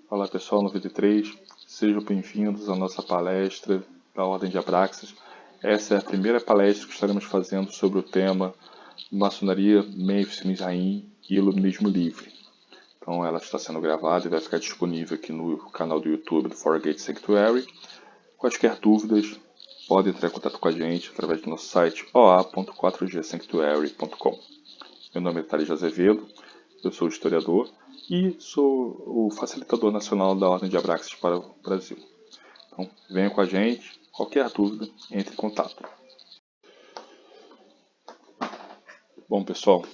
Olá pessoal, 93, sejam bem-vindos à nossa palestra da Ordem de Abraxas. Essa é a primeira palestra que estaremos fazendo sobre o tema Maçonaria, Memphis, Mizraim e Iluminismo Livre. Então ela está sendo gravada e vai ficar disponível aqui no canal do YouTube do Forgate Sanctuary. Quaisquer dúvidas, podem entrar em contato com a gente através do nosso site oa.4gsanctuary.com. Meu nome é Thales Azevedo, eu sou historiador e sou o facilitador nacional da Ordem de Abraxas para o Brasil. Então, venha com a gente, qualquer dúvida, entre em contato. Bom, pessoal,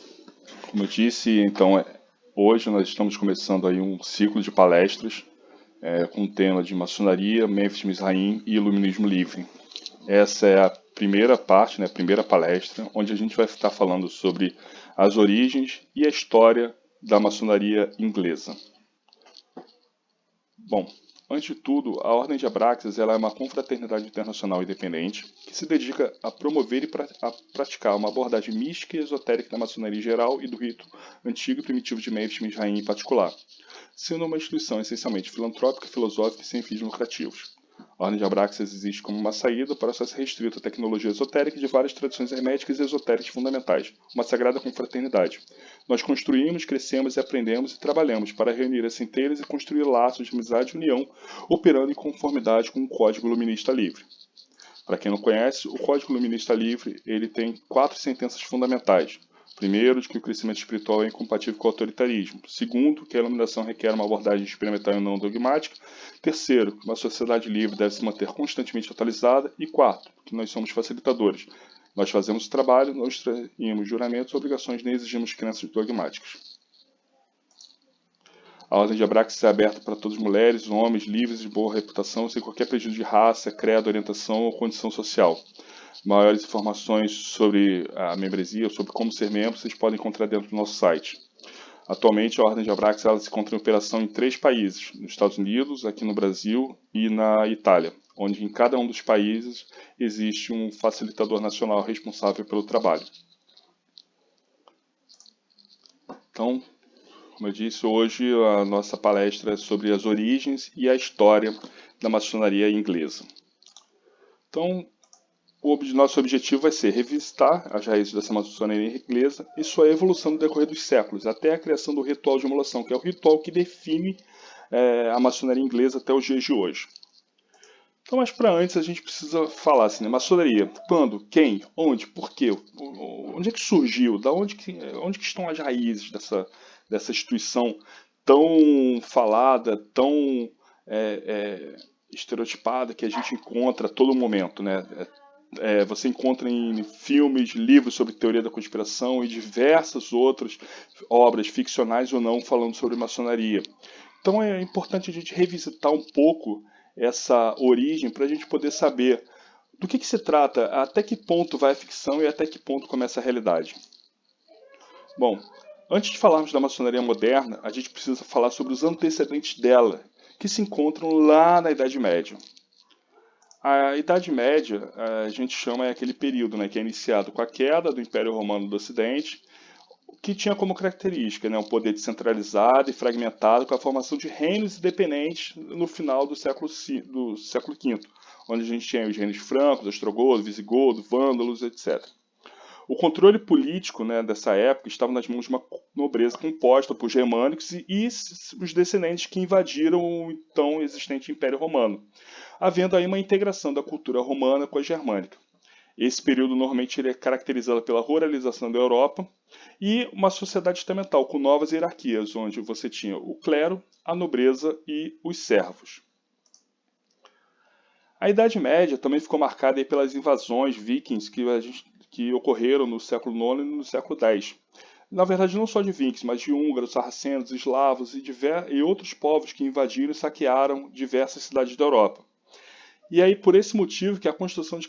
como eu disse, então, hoje nós estamos começando aí um ciclo de palestras com o tema de maçonaria, Memphis, Mizraim e Iluminismo Livre. Essa é a primeira parte, a primeira palestra, onde a gente vai estar falando sobre as origens e a história da maçonaria inglesa. Bom, antes de tudo, a Ordem de Abraxas ela é uma confraternidade internacional independente que se dedica a promover e a praticar uma abordagem mística e esotérica da maçonaria em geral e do rito antigo e primitivo de Memphis e Mizraim em particular, sendo uma instituição essencialmente filantrópica, filosófica e sem fins lucrativos. A Ordem de Abraxas existe como uma saída para o acesso restrito à tecnologia esotérica de várias tradições herméticas e esotéricas fundamentais, uma sagrada confraternidade. Nós construímos, crescemos e aprendemos e trabalhamos para reunir as centelhas e construir laços de amizade e união, operando em conformidade com o Código Iluminista Livre. Para quem não conhece, o Código Iluminista Livre ele tem 4 sentenças fundamentais. Primeiro, de que o crescimento espiritual é incompatível com o autoritarismo. Segundo, que a iluminação requer uma abordagem experimental e não dogmática. Terceiro, que uma sociedade livre deve se manter constantemente atualizada. E quarto, que nós somos facilitadores. Nós fazemos o trabalho, não extraímos juramentos ou obrigações, nem exigimos crenças dogmáticas. A Ordem de Abraxas é aberta para todas as mulheres, homens, livres de boa reputação, sem qualquer prejuízo de raça, credo, orientação ou condição social. Maiores informações sobre a membresia, sobre como ser membro, vocês podem encontrar dentro do nosso site. Atualmente, a Ordem de Abraxas ela se encontra em operação em 3 países, nos Estados Unidos, aqui no Brasil e na Itália, onde em cada um dos países existe um facilitador nacional responsável pelo trabalho. Então, como eu disse, hoje a nossa palestra é sobre as origens e a história da maçonaria inglesa. Então, nosso objetivo vai ser revisitar as raízes dessa maçonaria inglesa e sua evolução no decorrer dos séculos, até a criação do ritual de emulação, que é o ritual que define a maçonaria inglesa até os dias de hoje. Então, mas para antes a gente precisa falar assim, maçonaria, quando, quem, onde, por quê, onde é que surgiu, onde que estão as raízes dessa instituição tão falada, tão estereotipada que a gente encontra a todo momento, né? Você encontra em filmes, livros sobre teoria da conspiração e diversas outras obras ficcionais ou não falando sobre maçonaria. Então é importante a gente revisitar um pouco essa origem para a gente poder saber do que se trata, até que ponto vai a ficção e até que ponto começa a realidade. Bom, antes de falarmos da maçonaria moderna, a gente precisa falar sobre os antecedentes dela, que se encontram lá na Idade Média. A Idade Média, a gente chama aquele período, que é iniciado com a queda do Império Romano do Ocidente, que tinha como característica um poder descentralizado e fragmentado com a formação de reinos independentes no final do século V, onde a gente tinha os reinos francos, ostrogodos, visigodos, vândalos, etc. O controle político dessa época estava nas mãos de uma nobreza composta por germânicos e os descendentes que invadiram o então existente Império Romano, havendo aí uma integração da cultura romana com a germânica. Esse período normalmente ele é caracterizado pela ruralização da Europa e uma sociedade estamental com novas hierarquias, onde você tinha o clero, a nobreza e os servos. A Idade Média também ficou marcada aí pelas invasões vikings que ocorreram no século IX e no século X. Na verdade, não só de vikings, mas de húngaros, sarracenos, eslavos e outros povos que invadiram e saquearam diversas cidades da Europa. E aí, por esse motivo, que a construção de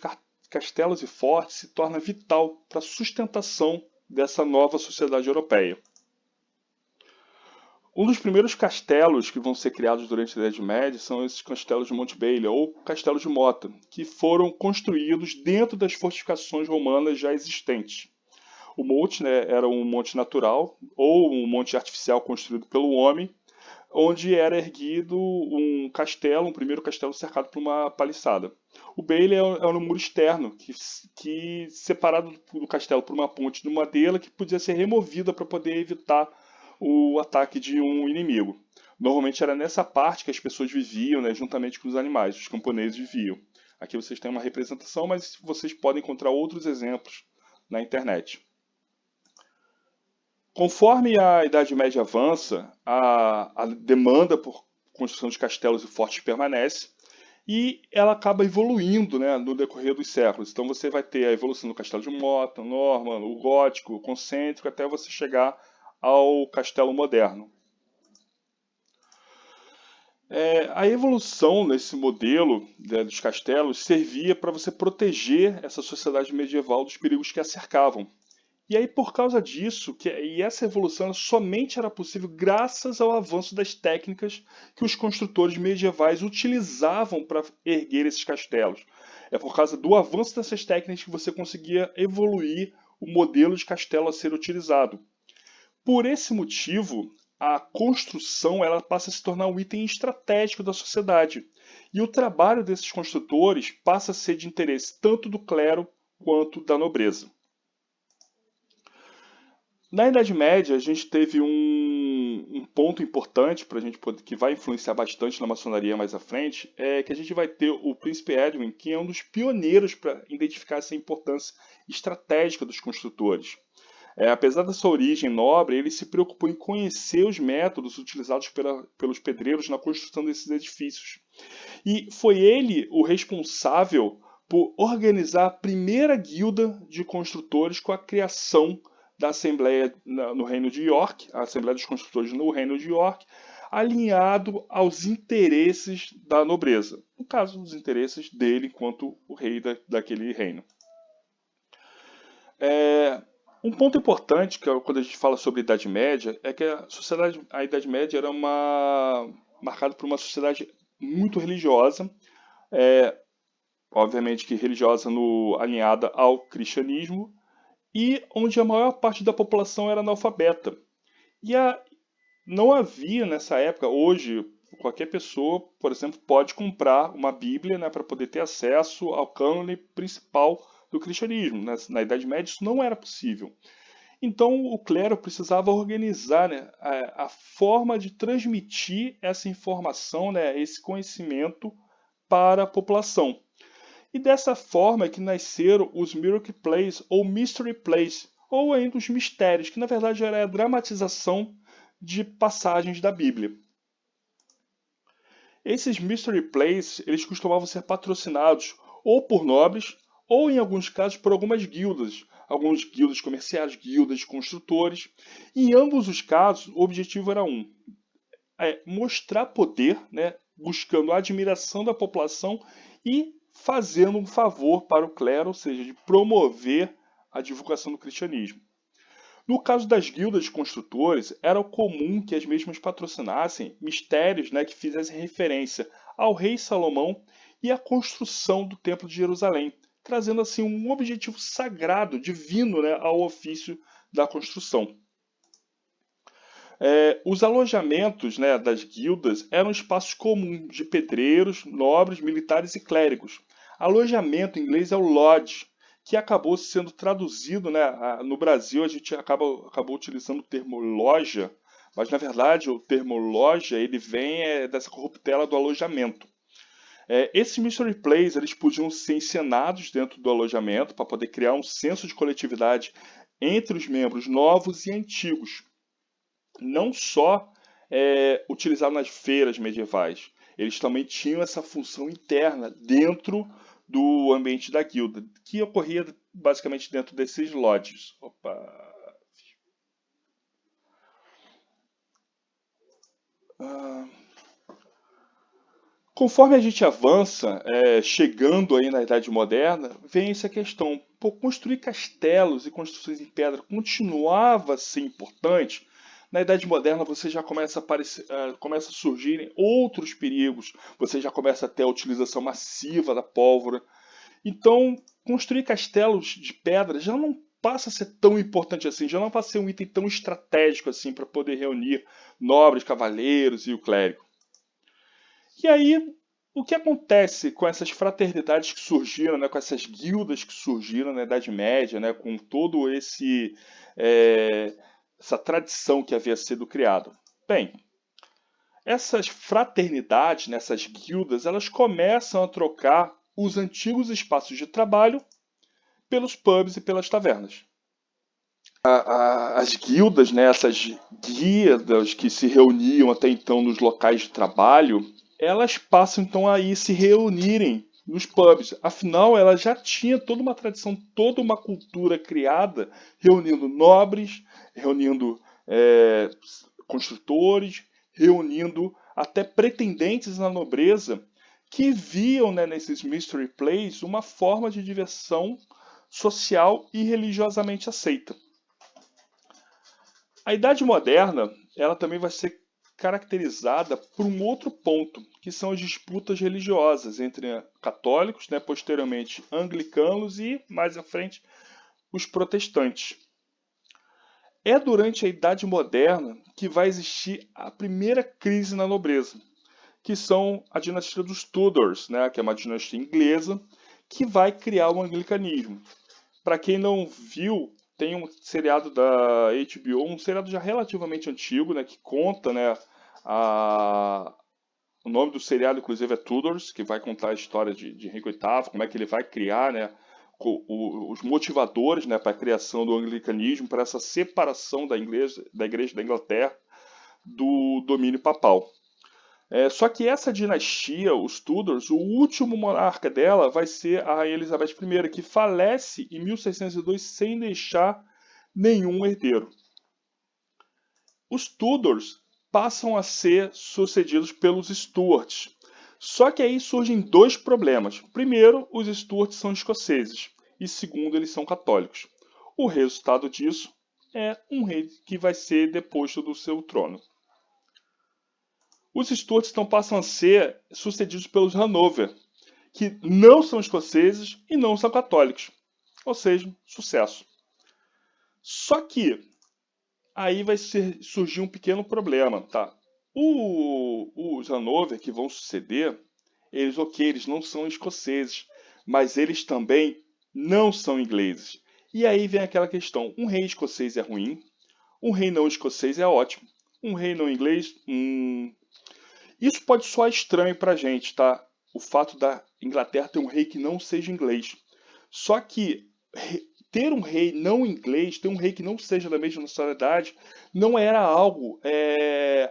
castelos e fortes se torna vital para a sustentação dessa nova sociedade europeia. Um dos primeiros castelos que vão ser criados durante a Idade Média são esses castelos de Montebello, ou castelos de Mota, que foram construídos dentro das fortificações romanas já existentes. O monte era um monte natural, ou um monte artificial construído pelo homem, onde era erguido um castelo, um primeiro castelo cercado por uma paliçada. O bailey era um muro externo, que separado do castelo por uma ponte de madeira que podia ser removida para poder evitar o ataque de um inimigo. Normalmente era nessa parte que as pessoas viviam, né, juntamente com os animais, os camponeses viviam. Aqui vocês têm uma representação, mas vocês podem encontrar outros exemplos na internet. Conforme a Idade Média avança, a demanda por construção de castelos e fortes permanece e ela acaba evoluindo, né, no decorrer dos séculos. Então você vai ter a evolução do castelo de Morton, Norman, o gótico, o concêntrico, até você chegar ao castelo moderno. A evolução nesse modelo, né, dos castelos servia para você proteger essa sociedade medieval dos perigos que a cercavam. E aí, por causa disso, e essa evolução somente era possível graças ao avanço das técnicas que os construtores medievais utilizavam para erguer esses castelos. É por causa do avanço dessas técnicas que você conseguia evoluir o modelo de castelo a ser utilizado. Por esse motivo, a construção ela passa a se tornar um item estratégico da sociedade. E o trabalho desses construtores passa a ser de interesse tanto do clero quanto da nobreza. Na Idade Média, a gente teve um ponto importante para a gente poder, que vai influenciar bastante na maçonaria mais à frente, é que a gente vai ter o príncipe Edwin, que é um dos pioneiros para identificar essa importância estratégica dos construtores. Apesar da sua origem nobre, ele se preocupou em conhecer os métodos utilizados pelos pedreiros na construção desses edifícios. E foi ele o responsável por organizar a primeira guilda de construtores com a criação da Assembleia no Reino de York, a Assembleia dos Construtores no Reino de York, alinhado aos interesses da nobreza. No caso, os interesses dele enquanto o rei daquele reino. Um ponto importante, que quando a gente fala sobre a Idade Média, é que a Idade Média era marcada por uma sociedade muito religiosa, obviamente que religiosa alinhada ao cristianismo, e onde a maior parte da população era analfabeta. E não havia nessa época, hoje, qualquer pessoa, por exemplo, pode comprar uma Bíblia, né, para poder ter acesso ao cânone principal do cristianismo. Na Idade Média isso não era possível. Então o clero precisava organizar, né, a forma de transmitir essa informação, né, esse conhecimento para a população. E dessa forma é que nasceram os Miracle Plays ou Mystery Plays, ou ainda os mistérios, que na verdade era a dramatização de passagens da Bíblia. Esses Mystery Plays eles costumavam ser patrocinados ou por nobres, ou em alguns casos por algumas guildas comerciais, guildas de construtores. Em ambos os casos, o objetivo era mostrar poder, né, buscando a admiração da população e fazendo um favor para o clero, ou seja, de promover a divulgação do cristianismo. No caso das guildas de construtores, era comum que as mesmas patrocinassem mistérios, né, que fizessem referência ao rei Salomão e à construção do Templo de Jerusalém, trazendo assim um objetivo sagrado, divino, né, ao ofício da construção. Os alojamentos, né, das guildas eram espaços comuns de pedreiros, nobres, militares e clérigos. Alojamento em inglês é o lodge, que acabou sendo traduzido, né, no Brasil a gente acabou utilizando o termo loja, mas na verdade o termo loja ele vem dessa corruptela do alojamento. Esses mystery plays eles podiam ser encenados dentro do alojamento para poder criar um senso de coletividade entre os membros novos e antigos. Não só utilizado nas feiras medievais, eles também tinham essa função interna dentro do ambiente da guilda, que ocorria basicamente dentro desses lodges. Conforme a gente avança, chegando aí na Idade Moderna, vem essa questão. Construir castelos e construções em pedra continuava a ser importante. Na Idade Moderna você já começa a surgirem outros perigos, você já começa a ter a utilização massiva da pólvora. Então, construir castelos de pedra já não passa a ser tão importante assim, já não passa a ser um item tão estratégico assim para poder reunir nobres, cavaleiros e o clérigo. E aí, o que acontece com essas fraternidades que surgiram, né, com essas guildas que surgiram na Idade Média, né, com todo essa tradição que havia sido criada? Bem, essas fraternidades, né, essas guildas, elas começam a trocar os antigos espaços de trabalho pelos pubs e pelas tavernas. As guildas, né, essas guildas que se reuniam até então nos locais de trabalho, elas passam então a ir se reunirem nos pubs. Afinal, ela já tinha toda uma tradição, toda uma cultura criada, reunindo nobres, reunindo construtores, reunindo até pretendentes na nobreza, que viam, né, nesses mystery plays uma forma de diversão social e religiosamente aceita. A Idade Moderna, ela também vai ser caracterizada por um outro ponto, que são as disputas religiosas entre católicos, né, posteriormente anglicanos e, mais à frente, os protestantes. É durante a Idade Moderna que vai existir a primeira crise na nobreza, que são a dinastia dos Tudors, né, que é uma dinastia inglesa, que vai criar o anglicanismo. Para quem não viu, tem um seriado da HBO, um seriado já relativamente antigo, né, que conta, né, o nome do seriado, inclusive, é Tudors, que vai contar a história de Henrique VIII, como é que ele vai criar, né, os motivadores, né, para a criação do anglicanismo, para essa separação da Igreja da Inglaterra do domínio papal. Só que essa dinastia, os Tudors, o último monarca dela vai ser a Rainha Elizabeth I, que falece em 1602 sem deixar nenhum herdeiro. Os Tudors passam a ser sucedidos pelos Stuarts. Só que aí surgem dois problemas. Primeiro, os Stuarts são escoceses. E segundo, eles são católicos. O resultado disso é um rei que vai ser deposto do seu trono. Os Stuarts então passam a ser sucedidos pelos Hanover, que não são escoceses e não são católicos. Ou seja, sucesso. Só que aí vai surgir um pequeno problema, tá? Os Hanover que vão suceder, eles não são escoceses, mas eles também não são ingleses. E aí vem aquela questão, um rei escocês é ruim, um rei não escocês é ótimo, um rei não inglês, Isso pode soar estranho pra gente, tá? O fato da Inglaterra ter um rei que não seja inglês. Só que ter um rei não inglês, ter um rei que não seja da mesma nacionalidade, não era algo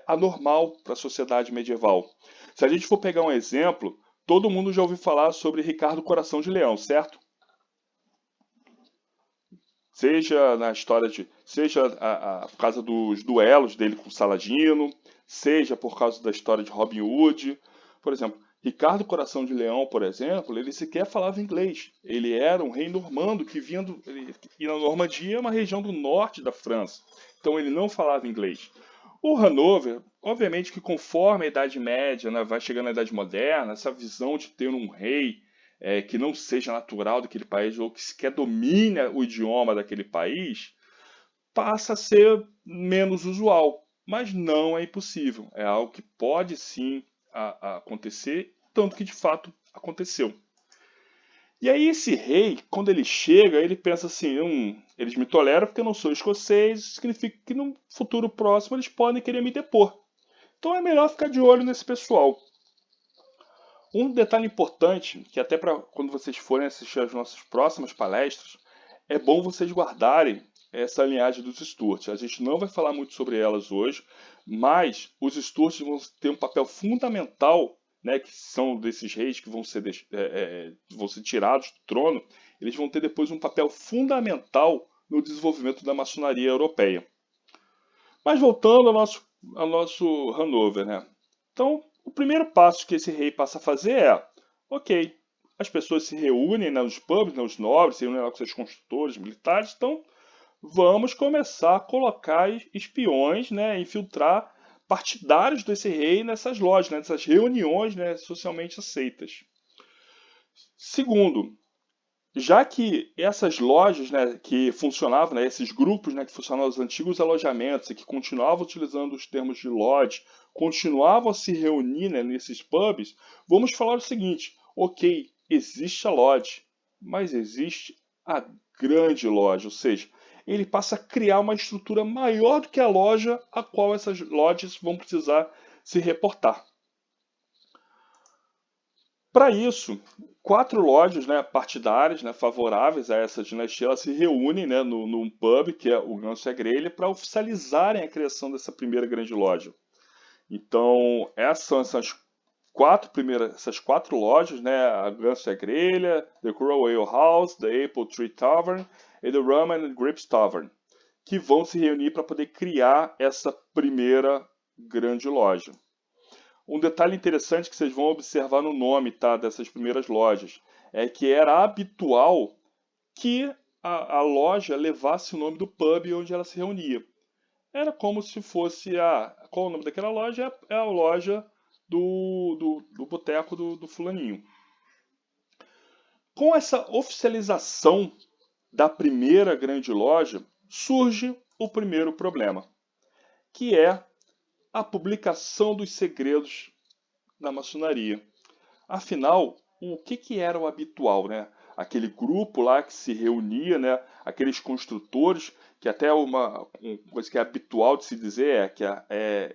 anormal para a sociedade medieval. Se a gente for pegar um exemplo, todo mundo já ouviu falar sobre Ricardo Coração de Leão, certo? Seja na história seja por causa dos duelos dele com Saladino, seja por causa da história de Robin Hood. Por exemplo, Ricardo Coração de Leão, por exemplo, ele sequer falava inglês. Ele era um rei normando e na Normandia é uma região do norte da França. Então ele não falava inglês. O Hanover, obviamente que conforme a Idade Média, né, vai chegando na Idade Moderna, essa visão de ter um rei que não seja natural daquele país ou que sequer domine o idioma daquele país, passa a ser menos usual. Mas não é impossível. É algo que pode sim acontecer, tanto que de fato aconteceu. E aí esse rei, quando ele chega, ele pensa assim, eles me toleram porque eu não sou escocês, significa que no futuro próximo eles podem querer me depor. Então é melhor ficar de olho nesse pessoal. Um detalhe importante, que até para quando vocês forem assistir as nossas próximas palestras, é bom vocês guardarem essa linhagem dos Stuarts. A gente não vai falar muito sobre elas hoje, mas os Stuarts vão ter um papel fundamental, né, que são desses reis que vão ser tirados do trono, eles vão ter depois um papel fundamental no desenvolvimento da maçonaria europeia. Mas voltando ao nosso Hanover, né? Então, o primeiro passo que esse rei passa a fazer é, ok, as pessoas se reúnem nos pubs, os nobres, se reúnem lá com seus construtores, militares, então vamos começar a colocar espiões, né, infiltrar partidários desse rei nessas lojas, né, nessas reuniões, né, socialmente aceitas. Segundo, Já que essas lojas, né, que funcionavam, né, esses grupos, né, que funcionavam nos antigos alojamentos e que continuavam utilizando os termos de lodge, continuavam a se reunir, né, nesses pubs, vamos falar o seguinte: ok, existe a lodge, mas existe a grande loja, ou seja, ele passa a criar uma estrutura maior do que a loja a qual essas lodges vão precisar se reportar. Para isso, quatro lojas, né, partidárias, né, favoráveis a essa dinastia, elas se reúnem, né, num pub, que é o Ganso e a Grelha, para oficializarem a criação dessa primeira grande loja. Então, essas são essas quatro lojas, né, a Ganso e a Grelha, The Crow Ale House, The Apple Tree Tavern e The Rum and Grapes Tavern, que vão se reunir para poder criar essa primeira grande loja. Um detalhe interessante que vocês vão observar no nome, tá, dessas primeiras lojas é que era habitual que a loja levasse o nome do pub onde ela se reunia. Era como se fosse qual é o nome daquela loja? É a loja do boteco do fulaninho. Com essa oficialização da primeira grande loja, surge o primeiro problema, que é a publicação dos segredos da maçonaria. Afinal, o que era o habitual, né? Aquele grupo lá que se reunia, né? Aqueles construtores, que até uma coisa que é habitual de se dizer é que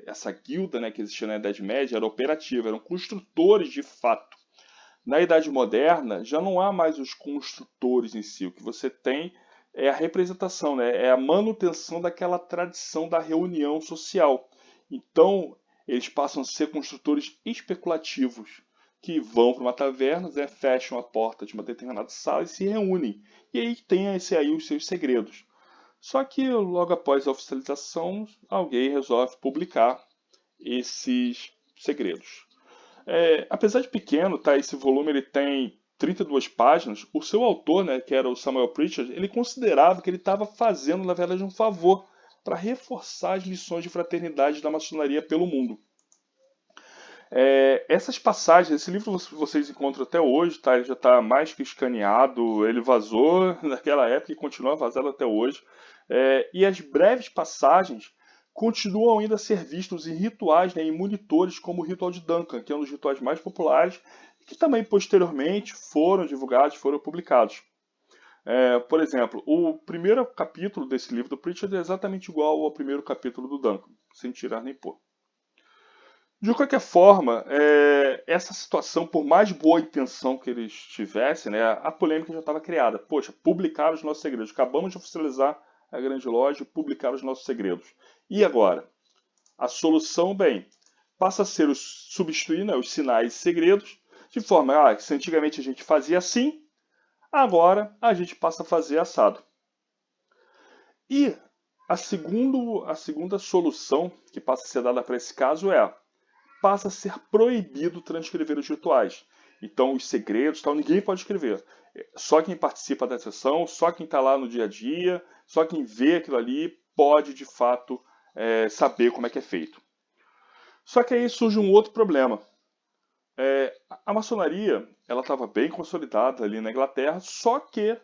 essa guilda, né, que existia na Idade Média era operativa, eram construtores de fato. Na Idade Moderna, já não há mais os construtores em si. O que você tem é a representação, né? É a manutenção daquela tradição da reunião social. Então, eles passam a ser construtores especulativos, que vão para uma taverna, né, fecham a porta de uma determinada sala e se reúnem. E aí tem esse aí os seus segredos. Só que logo após a oficialização, alguém resolve publicar esses segredos. Apesar de pequeno, tá, esse volume ele tem 32 páginas, o seu autor, né, que era o Samuel Pritchard, ele considerava que ele estava fazendo, na verdade, um favor para reforçar as missões de fraternidade da maçonaria pelo mundo. Essas passagens, esse livro vocês encontram até hoje, tá? Ele já está mais que escaneado, ele vazou naquela época e continua vazado até hoje. E as breves passagens continuam ainda a ser vistos em rituais, né, em monitores, como o ritual de Duncan, que é um dos rituais mais populares, que também posteriormente foram divulgados, foram publicados. Por exemplo, o primeiro capítulo desse livro do Pritchard é exatamente igual ao primeiro capítulo do Duncan, sem tirar nem pôr. De qualquer forma, essa situação, por mais boa intenção que eles tivessem, né, a polêmica já estava criada. Poxa, publicaram os nossos segredos. Acabamos de oficializar a grande loja e publicaram os nossos segredos. E agora? A solução, bem, passa a ser substituir, né, os sinais e segredos, de forma que se antigamente a gente fazia assim, agora a gente passa a fazer assado. E a segunda solução que passa a ser dada para esse caso passa a ser proibido transcrever os rituais. Então, os segredos, tal, ninguém pode escrever. Só quem participa da sessão, só quem está lá no dia a dia, só quem vê aquilo ali pode, de fato, saber como é que é feito. Só que aí surge um outro problema. A maçonaria ela estava bem consolidada ali na Inglaterra, só que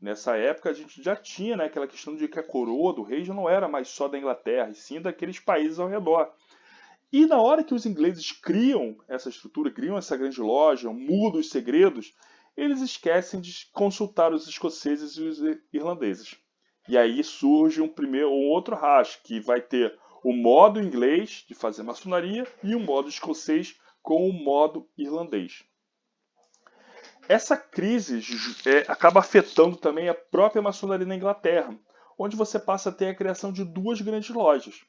nessa época a gente já tinha, né, aquela questão de que a coroa do rei já não era mais só da Inglaterra, e sim daqueles países ao redor. E na hora que os ingleses criam essa estrutura, criam essa grande loja, mudam os segredos, eles esquecem de consultar os escoceses e os irlandeses. E aí surge um outro racha, que vai ter o modo inglês de fazer maçonaria e o modo escocês com o modo irlandês. Essa crise acaba afetando também a própria maçonaria na Inglaterra, onde você passa a ter a criação de duas grandes lojas.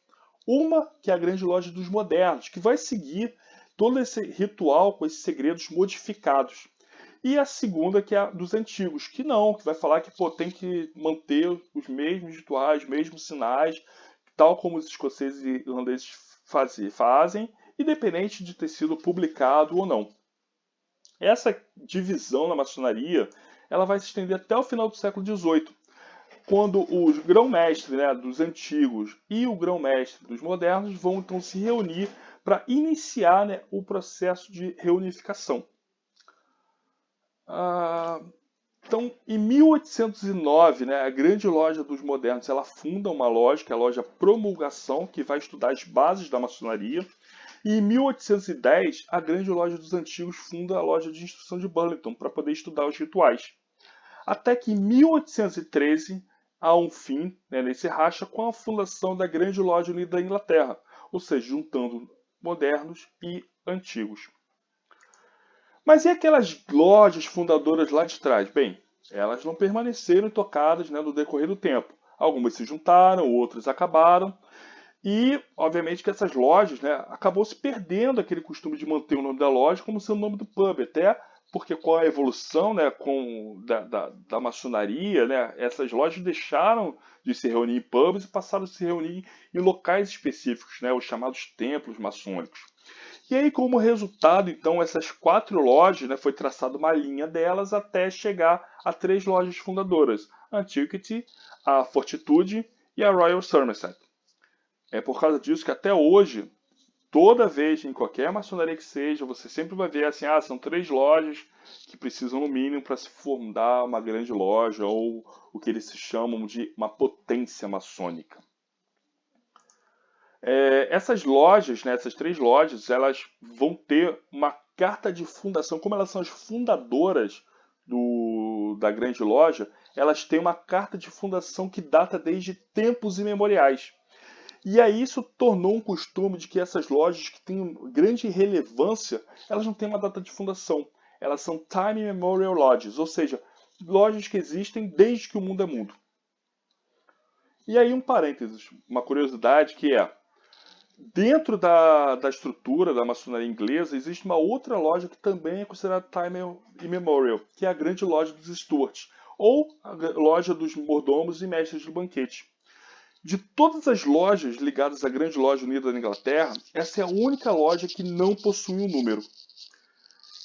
Uma, que é a grande loja dos modernos, que vai seguir todo esse ritual com esses segredos modificados. E a segunda, que é a dos antigos, que vai falar que tem que manter os mesmos rituais, os mesmos sinais, tal como os escoceses e irlandeses fazem, independente de ter sido publicado ou não. Essa divisão na maçonaria ela vai se estender até o final do século XVIII, quando o grão-mestre, né, dos antigos e o grão-mestre dos modernos vão então se reunir para iniciar, né, o processo de reunificação. Então, em 1809, né, a Grande Loja dos Modernos, ela funda uma loja, que é a Loja Promulgação, que vai estudar as bases da maçonaria. E em 1810, a Grande Loja dos Antigos funda a Loja de Instrução de Burlington, para poder estudar os rituais. Até que em 1813 há um fim, né, nesse racha com a fundação da Grande Loja Unida da Inglaterra, ou seja, juntando modernos e antigos. Mas e aquelas lojas fundadoras lá de trás? Bem, elas não permaneceram intocadas, né, no decorrer do tempo. Algumas se juntaram, outras acabaram. E, obviamente, que essas lojas, né, acabou se perdendo aquele costume de manter o nome da loja como sendo o nome do pub, até porque com a evolução, né, da maçonaria, né, essas lojas deixaram de se reunir em pubs e passaram a se reunir em locais específicos, né, os chamados templos maçônicos. E aí, como resultado, então, essas 4 lojas, né, foi traçada uma linha delas até chegar a 3 lojas fundadoras: a Antiquity, a Fortitude e a Royal Somerset. É por causa disso que até hoje, toda vez, em qualquer maçonaria que seja, você sempre vai ver assim, são 3 lojas que precisam no mínimo para se fundar uma grande loja, ou o que eles se chamam de uma potência maçônica. Essas lojas, né, essas 3 lojas, elas vão ter uma carta de fundação, como elas são as fundadoras da grande loja, elas têm uma carta de fundação que data desde tempos imemoriais. E aí isso tornou um costume de que essas lojas que têm grande relevância, elas não têm uma data de fundação. Elas são Time Memorial Lodges, ou seja, lojas que existem desde que o mundo é mundo. E aí um parênteses, uma curiosidade que é, dentro da estrutura da maçonaria inglesa, existe uma outra loja que também é considerada Time Immemorial, que é a Grande Loja dos Stuarts, ou a Loja dos Mordomos e Mestres do Banquete. De todas as lojas ligadas à Grande Loja Unida da Inglaterra, essa é a única loja que não possui um número.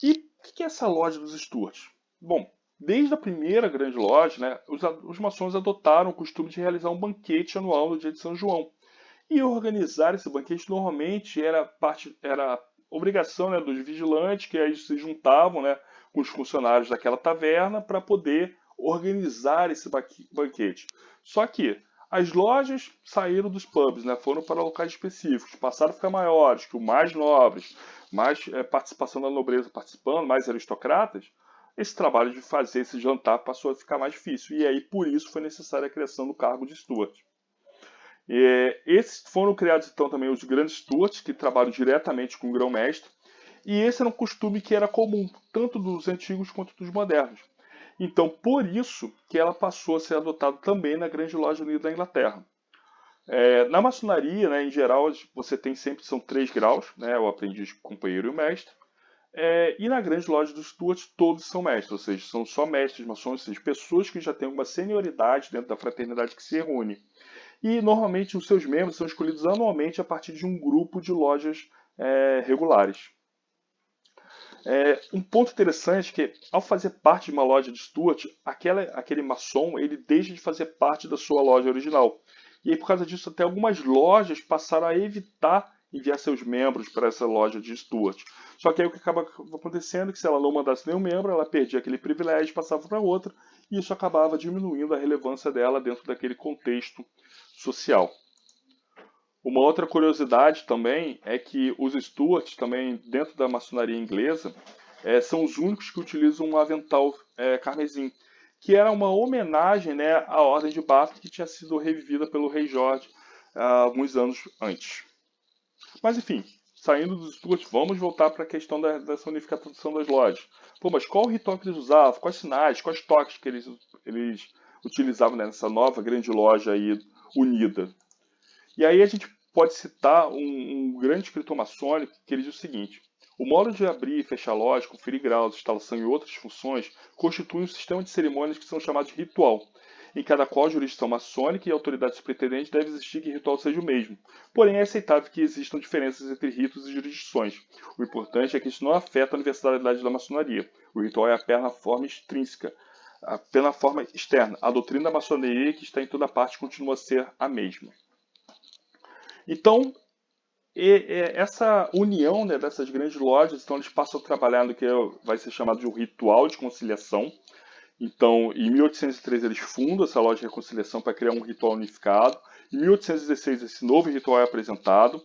E o que é essa loja dos Stuarts? Bom, desde a primeira grande loja, né, os maçons adotaram o costume de realizar um banquete anual no dia de São João. E organizar esse banquete normalmente era obrigação, né, dos vigilantes, que aí se juntavam, né, com os funcionários daquela taverna para poder organizar esse banquete. Só que as lojas saíram dos pubs, né, foram para locais específicos, passaram a ficar maiores, que mais nobres, mais participação da nobreza participando, mais aristocratas. Esse trabalho de fazer esse jantar passou a ficar mais difícil. E aí, por isso, foi necessária a criação do cargo de Steward. Esses foram criados então também os grandes stewards, que trabalham diretamente com o grão-mestre, e esse era um costume que era comum, tanto dos antigos quanto dos modernos. Então, por isso que ela passou a ser adotada também na Grande Loja Unida da Inglaterra. Na maçonaria, né, em geral, você tem sempre, são 3 graus, né, o aprendiz, o companheiro e o mestre. E na Grande Loja dos Stuarts, todos são mestres, ou seja, são só mestres maçons, ou seja, pessoas que já têm uma senioridade dentro da fraternidade que se reúne. E normalmente os seus membros são escolhidos anualmente a partir de um grupo de lojas regulares. Um ponto interessante é que, ao fazer parte de uma loja de Stuart, aquele maçom ele deixa de fazer parte da sua loja original. E aí, por causa disso, até algumas lojas passaram a evitar enviar seus membros para essa loja de Stuart. Só que aí o que acaba acontecendo é que se ela não mandasse nenhum membro, ela perdia aquele privilégio e passava para outra, e isso acabava diminuindo a relevância dela dentro daquele contexto social. Uma outra curiosidade também é que os Stuarts, também dentro da maçonaria inglesa, são os únicos que utilizam um avental carmesim, que era uma homenagem, né, à Ordem de Bath, que tinha sido revivida pelo rei Jorge alguns anos antes. Mas enfim, saindo dos Stuarts, vamos voltar para a questão dessa unificação das lojas. Pô, mas qual o ritual que eles usavam? Quais sinais? Quais toques que eles utilizavam nessa nova grande loja aí unida? E aí a gente pode citar um grande escritor maçônico que ele diz o seguinte: o modo de abrir e fechar loja, conferir graus, instalação e outras funções constitui um sistema de cerimônias que são chamados de ritual, em cada qual a jurisdição maçônica e a autoridade superintendente deve existir que o ritual seja o mesmo. Porém, é aceitável que existam diferenças entre ritos e jurisdições. O importante é que isso não afeta a universalidade da maçonaria. O ritual é apenas a forma extrínseca, apenas a forma externa. A doutrina da maçonaria, que está em toda parte, continua a ser a mesma. Então, essa união, né, dessas grandes lojas, então eles passam a trabalhar no que vai ser chamado de um ritual de conciliação, Então, em 1803 eles fundam essa loja de reconciliação para criar um ritual unificado. Em 1816 esse novo ritual é apresentado.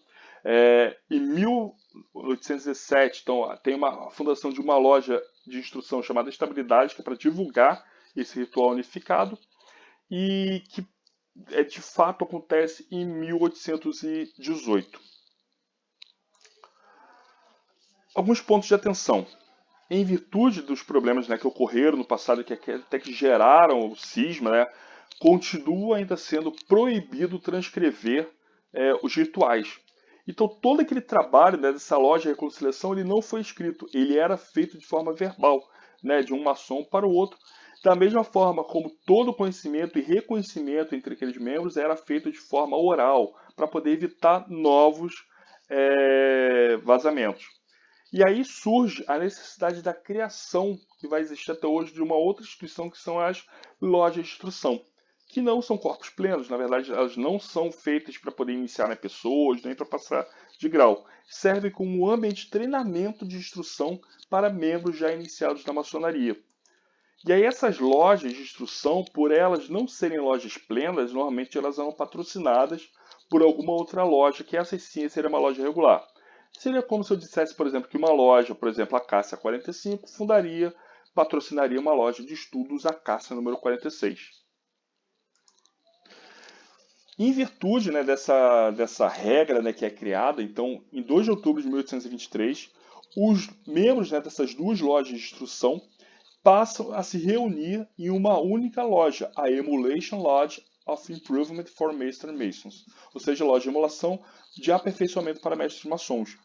Em 1817, então, tem a fundação de uma loja de instrução chamada Estabilidade, que é para divulgar esse ritual unificado, e que de fato acontece em 1818. Alguns pontos de atenção. Em virtude dos problemas, né, que ocorreram no passado, que até que geraram o cisma, né, continua ainda sendo proibido transcrever os rituais. Então todo aquele trabalho, né, dessa loja de reconciliação ele não foi escrito, ele era feito de forma verbal, né, de um maçom para o outro, da mesma forma como todo conhecimento e reconhecimento entre aqueles membros era feito de forma oral, para poder evitar novos vazamentos. E aí surge a necessidade da criação, que vai existir até hoje, de uma outra instituição, que são as lojas de instrução, que não são corpos plenos, na verdade elas não são feitas para poder iniciar, né, pessoas, nem para passar de grau. Servem como um ambiente de treinamento de instrução para membros já iniciados na maçonaria. E aí essas lojas de instrução, por elas não serem lojas plenas, normalmente elas são patrocinadas por alguma outra loja, que essa sim seria uma loja regular. Seria como se eu dissesse, por exemplo, que uma loja, por exemplo, a Cássia 45, patrocinaria uma loja de estudos, a Cássia número 46. Em virtude, né, dessa regra, né, que é criada, então, em 2 de outubro de 1823, os membros, né, dessas duas lojas de instrução passam a se reunir em uma única loja, a Emulation Lodge of Improvement for Master Masons, ou seja, loja de emulação de aperfeiçoamento para mestres maçons.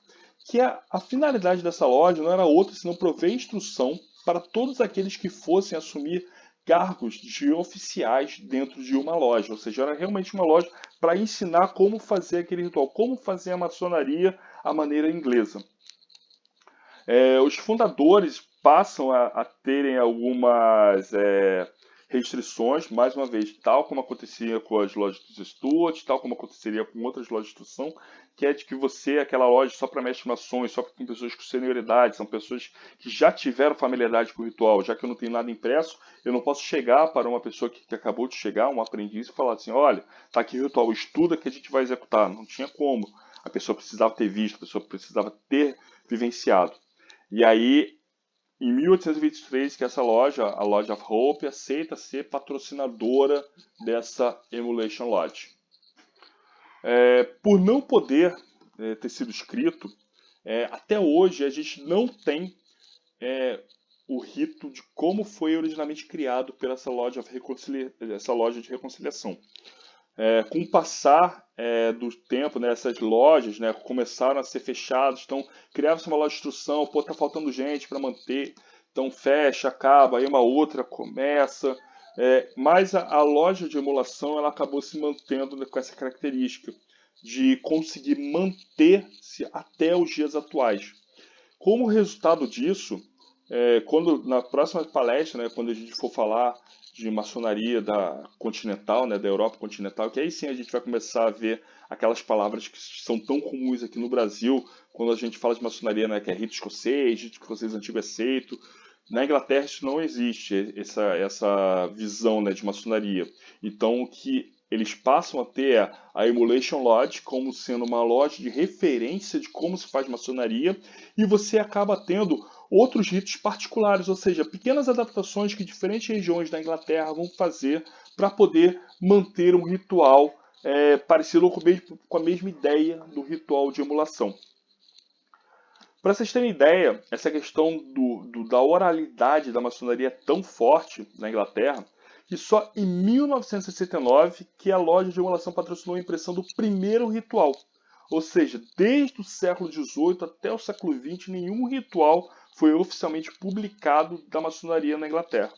Que a finalidade dessa loja não era outra senão prover instrução para todos aqueles que fossem assumir cargos de oficiais dentro de uma loja, ou seja, era realmente uma loja para ensinar como fazer aquele ritual, como fazer a maçonaria à maneira inglesa. Os fundadores passam a terem algumas restrições, mais uma vez, tal como acontecia com as lojas dos Stuart, tal como aconteceria com outras lojas de instrução, que é de que você, aquela loja só para mestres maçons, só com pessoas com senioridade, são pessoas que já tiveram familiaridade com o ritual, já que eu não tenho nada impresso, eu não posso chegar para uma pessoa que acabou de chegar, um aprendiz, e falar assim, olha, tá aqui o ritual, estuda que a gente vai executar. Não tinha como. A pessoa precisava ter visto, a pessoa precisava ter vivenciado. E aí, em 1823, que essa loja, a Lodge of Hope, aceita ser patrocinadora dessa Emulation Lodge. Por não poder ter sido escrito, até hoje a gente não tem o rito de como foi originalmente criado pela essa loja de reconciliação. Com o passar do tempo, né, essas lojas, né, começaram a ser fechadas, então criava-se uma loja de instrução, pô, tá faltando gente para manter, então fecha, acaba, aí uma outra começa, mas a loja de emulação ela acabou se mantendo, né, com essa característica de conseguir manter-se até os dias atuais. Como resultado disso, quando na próxima palestra, né, quando a gente for falar de maçonaria da continental, né, da Europa continental, que aí sim a gente vai começar a ver aquelas palavras que são tão comuns aqui no Brasil, quando a gente fala de maçonaria, né, que é rito escocês antigo aceito. Na Inglaterra isso não existe, essa visão, né, de maçonaria. Então o que eles passam a ter a Emulation Lodge como sendo uma loja de referência de como se faz maçonaria, e você acaba tendo outros ritos particulares, ou seja, pequenas adaptações que diferentes regiões da Inglaterra vão fazer para poder manter um ritual parecido com a mesma ideia do ritual de emulação. Para vocês terem ideia, essa questão da oralidade da maçonaria é tão forte na Inglaterra que só em 1969 que a loja de emulação patrocinou a impressão do primeiro ritual. Ou seja, desde o século XVIII até o século XX, nenhum ritual foi oficialmente publicado da maçonaria na Inglaterra.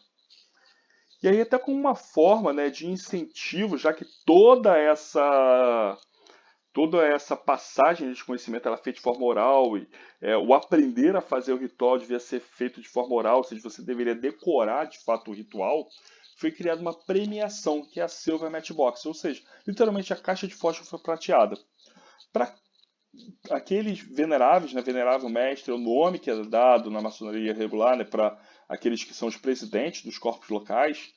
E aí até como uma forma, né, de incentivo, já que toda essa passagem de conhecimento ela é feita de forma oral e o aprender a fazer o ritual devia ser feito de forma oral, ou seja, você deveria decorar de fato o ritual, foi criada uma premiação, que é a Silver Matchbox, ou seja, literalmente a caixa de fósforo foi prateada. Para aqueles veneráveis, né, venerável mestre é o nome que é dado na maçonaria regular, né, para aqueles que são os presidentes dos corpos locais,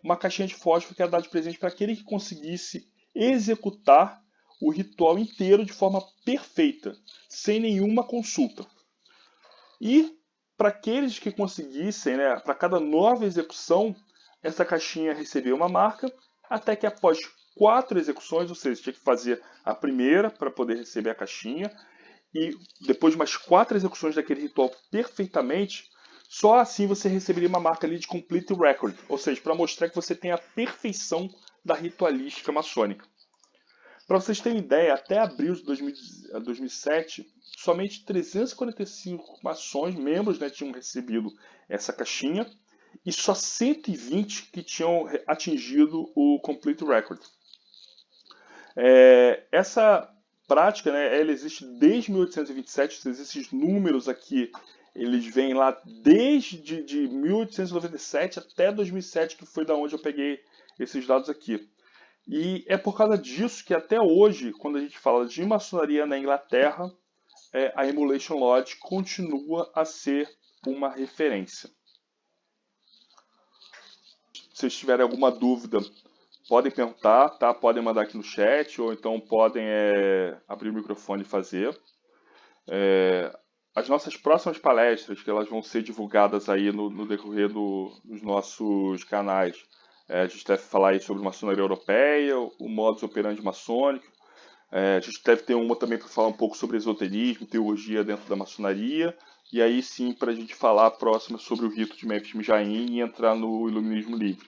uma caixinha de fósforo que era dada de presente para aquele que conseguisse executar o ritual inteiro de forma perfeita, sem nenhuma consulta. E para aqueles que conseguissem, né, para cada nova execução, essa caixinha recebia uma marca, até que após 4 execuções, ou seja, tinha que fazer a primeira para poder receber a caixinha, e depois de mais 4 execuções daquele ritual perfeitamente, só assim você receberia uma marca ali de Complete Record, ou seja, para mostrar que você tem a perfeição da ritualística maçônica. Para vocês terem ideia, até abril de 2007, somente 345 maçons, membros, né, tinham recebido essa caixinha, e só 120 que tinham atingido o Complete Record. Essa prática, né, ela existe desde 1827, esses números aqui, eles vêm lá desde de 1897 até 2007, que foi da onde eu peguei esses dados aqui. E é por causa disso que até hoje, quando a gente fala de maçonaria na Inglaterra, a Emulation Lodge continua a ser uma referência. Se vocês tiverem alguma dúvida, podem perguntar, tá? Podem mandar aqui no chat, ou então podem abrir o microfone e fazer. As nossas próximas palestras, que elas vão ser divulgadas aí no decorrer dos nossos canais, a gente deve falar aí sobre maçonaria europeia, o modus operandi maçônico. A gente deve ter uma também para falar um pouco sobre esoterismo, teologia dentro da maçonaria. E aí sim, para a gente falar a próxima sobre o rito de Memphis Mijaim e entrar no iluminismo livre.